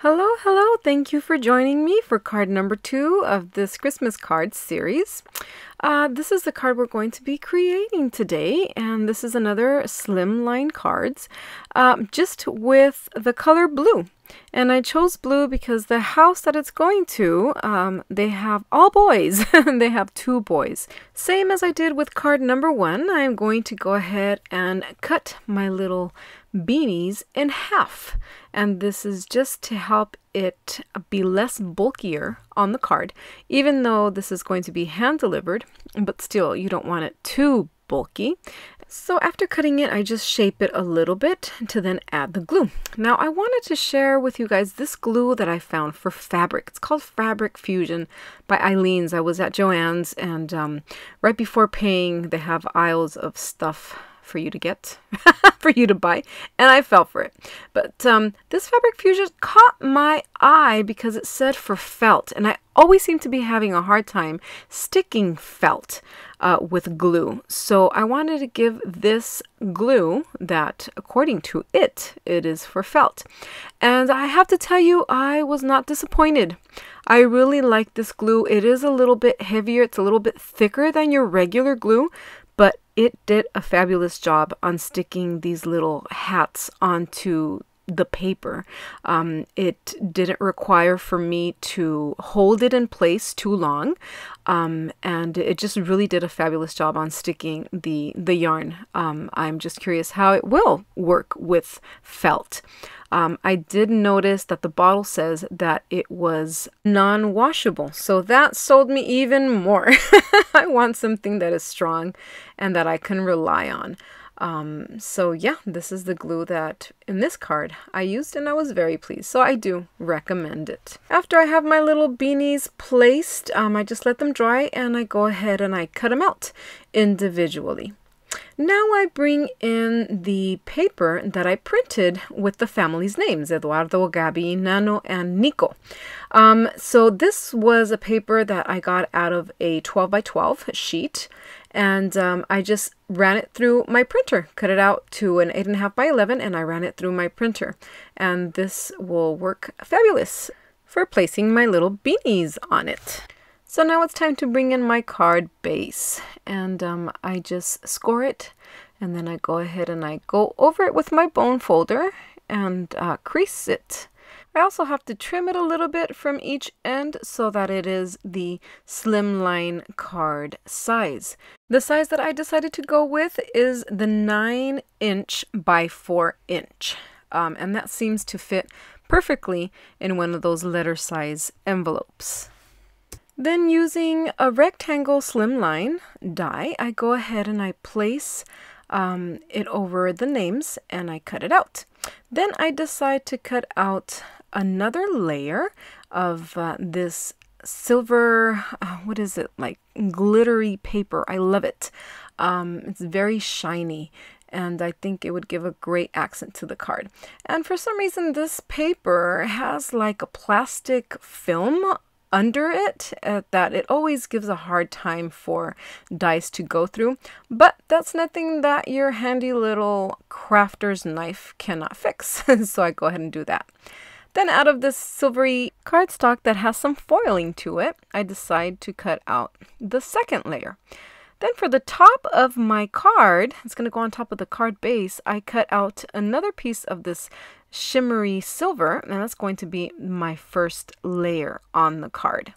Hello, hello! Thank you for joining me for card number 2 of this Christmas card series. This is the card we're going to be creating today, and this is another Slimline cards, just with the color blue. And I chose blue because the house that it's going to, they have all boys. They have 2 boys. Same as I did with card number 1, I'm going to go ahead and cut my little beanies in half. And this is just to help it be less bulkier on the card, even though this is going to be hand delivered, but still you don't want it too bulky. So after cutting it, I just shape it a little bit to then add the glue. Now I wanted to share with you guys this glue that I found for fabric. It's called Fabric Fusion by Aleene's. I was at Joann's, and right before paying, they have aisles of stuff for you to get, for you to buy, and I fell for it. But this Fabric Fusion caught my eye because it said for felt, and I always seem to be having a hard time sticking felt with glue. So I wanted to give this glue that, according to it is for felt. And I have to tell you, I was not disappointed. I really like this glue. It is a little bit heavier. It's a little bit thicker than your regular glue, but it did a fabulous job on sticking these little hats onto the paper. It didn't require for me to hold it in place too long, and it just really did a fabulous job on sticking the yarn. I'm just curious how it will work with felt. I did notice that the bottle says that it was non-washable, so that sold me even more. I want something that is strong and that I can rely on. So yeah, this is the glue that in this card I used, and I was very pleased, so I do recommend it. After I have my little beanies placed, I just let them dry, and I go ahead and I cut them out individually. Now I bring in the paper that I printed with the family's names, Eduardo, Gabi, Nano, and Nico. So this was a paper that I got out of a 12 by 12 sheet, and I just ran it through my printer, cut it out to an 8.5 by 11, and I ran it through my printer. And this will work fabulous for placing my little beanies on it. So now it's time to bring in my card base, and I just score it, and then I go ahead and I go over it with my bone folder and crease it. I also have to trim it a little bit from each end so that it is the Slimline card size. The size that I decided to go with is the 9" by 4". And that seems to fit perfectly in one of those letter size envelopes. Then using a rectangle Slimline die, I go ahead and I place it over the names and I cut it out. Then I decide to cut out another layer of this silver, what is it, like glittery paper. I love it. It's very shiny, and I think it would give a great accent to the card. And for some reason, this paper has like a plastic film under it that it always gives a hard time for dies to go through, but that's nothing that your handy little crafter's knife cannot fix. So I go ahead and do that. Then out of this silvery cardstock that has some foiling to it, I decide to cut out the second layer. Then for the top of my card, it's going to go on top of the card base, I cut out another piece of this shimmery silver, and that's going to be my first layer on the card.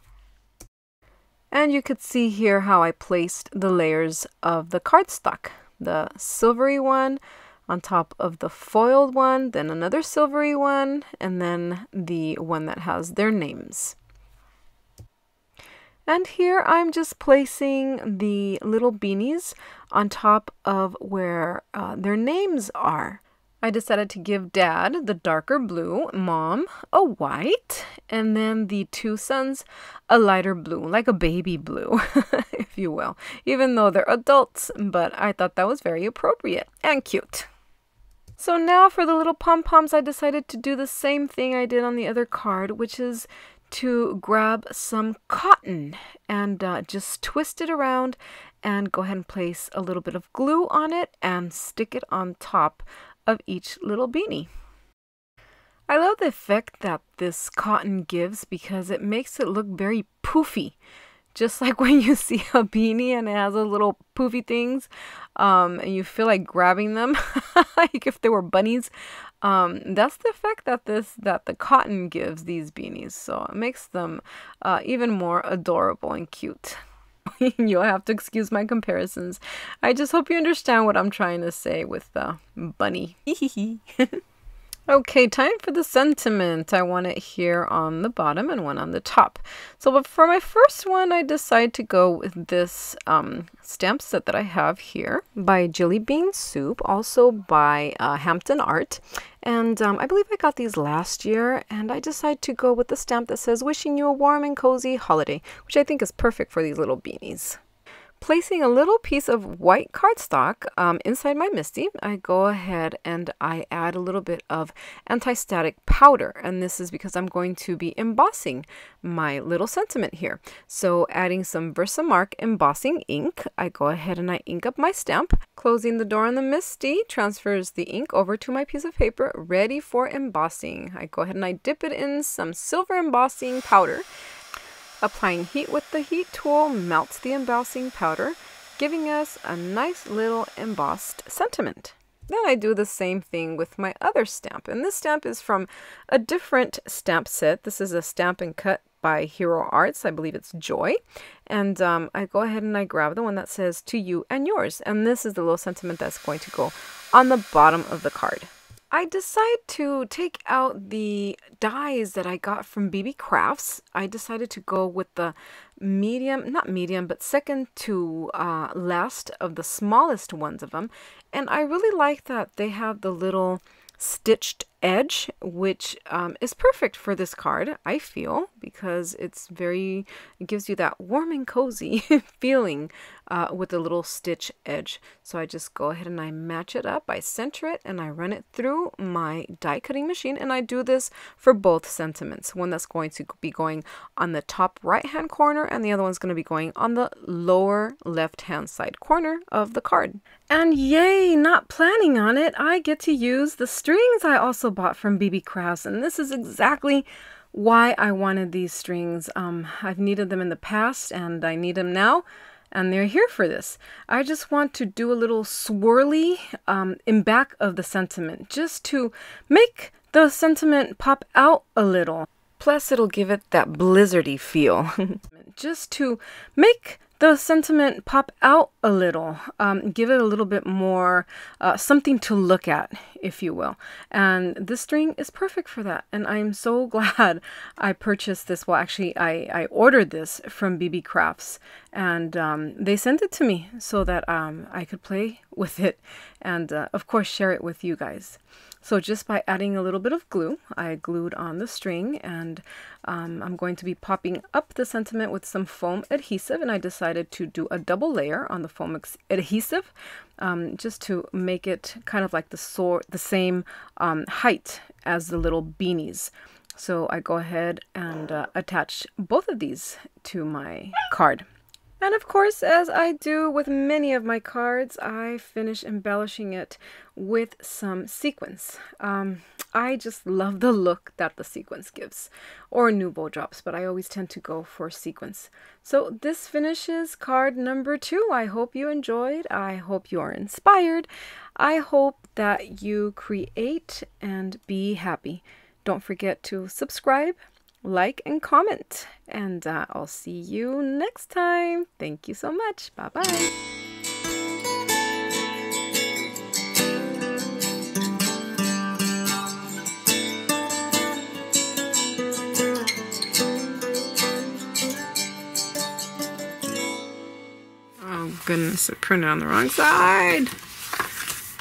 And you could see here how I placed the layers of the cardstock. The silvery one on top of the foiled one, then another silvery one, and then the one that has their names. And here I'm just placing the little beanies on top of where their names are. I decided to give Dad the darker blue, Mom a white, and then the 2 sons a lighter blue, like a baby blue, if you will, even though they're adults, but I thought that was very appropriate and cute. So now for the little pom-poms, I decided to do the same thing I did on the other card, which is to grab some cotton and just twist it around and go ahead and place a little bit of glue on it and stick it on top of each little beanie. I love the effect that this cotton gives because it makes it look very poofy. Just like when you see a beanie and it has those little poofy things, and you feel like grabbing them, like if they were bunnies. That's the effect that the cotton gives these beanies. So it makes them even more adorable and cute. You'll have to excuse my comparisons. I just hope you understand what I'm trying to say with the bunny. Okay, time for the sentiment. I want it here on the bottom and one on the top. So but for my first one, I decided to go with this stamp set that I have here by Jillibean Soup, also by Hampton Art. And I believe I got these last year, and I decided to go with the stamp that says, "Wishing you a warm and cozy holiday," which I think is perfect for these little beanies. Placing a little piece of white cardstock inside my MISTI, I go ahead and I add a little bit of anti-static powder. And this is because I'm going to be embossing my little sentiment here. So adding some Versamark embossing ink, I go ahead and I ink up my stamp. Closing the door on the MISTI transfers the ink over to my piece of paper, ready for embossing. I go ahead and I dip it in some silver embossing powder. Applying heat with the heat tool melts the embossing powder, giving us a nice little embossed sentiment. Then I do the same thing with my other stamp, and this stamp is from a different stamp set. This is a Stamp and Cut by Hero Arts. I believe it's Joy. And I go ahead and I grab the one that says "To You and Yours," and this is the little sentiment that's going to go on the bottom of the card. I decided to take out the dies that I got from Beebeecraft. I decided to go with the medium, not medium, but second to last of the smallest ones of them. And I really like that they have the little stitched edge, which is perfect for this card, I feel, because it gives you that warm and cozy feeling with the little stitch edge. So I just go ahead and I match it up, I center it, and I run it through my die cutting machine. And I do this for both sentiments. One that's going to be going on the top right hand corner, and the other one's going to be going on the lower left hand side corner of the card. And yay, not planning on it, I get to use the strings I also bought from Beebeecraft, and this is exactly why I wanted these strings. I've needed them in the past, and I need them now, and they're here for this. I just want to do a little swirly in back of the sentiment, just to make the sentiment pop out a little. Plus, it'll give it that blizzardy feel. Just to make the sentiment pop out a little, give it a little bit more something to look at, if you will. And this string is perfect for that. And I'm so glad I purchased this. Well, actually, I ordered this from Beebeecraft, and they sent it to me so that I could play with it and, of course, share it with you guys. So just by adding a little bit of glue, I glued on the string, and I'm going to be popping up the sentiment with some foam adhesive, and I decided to do a double layer on the foam adhesive just to make it kind of like the same height as the little beanies. So I go ahead and attach both of these to my card. And of course, as I do with many of my cards, I finish embellishing it with some sequins. I just love the look that the sequins gives, or Nuvo drops, but I always tend to go for sequins. So this finishes card number 2. I hope you enjoyed. I hope you are inspired. I hope that you create and be happy. Don't forget to subscribe, like, and comment, and I'll see you next time. Thank you so much. Bye-bye. Oh goodness, I printed on the wrong side.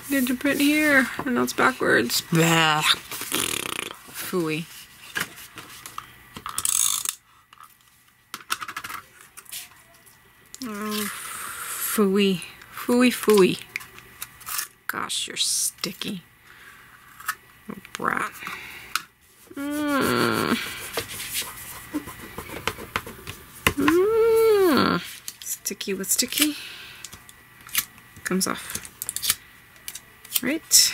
Did you print here? And now it's backwards. Blah. Phooey. Oh, phooey. Phooey, phooey. Gosh, you're sticky. Oh, brat. Sticky with sticky. Comes off. Right.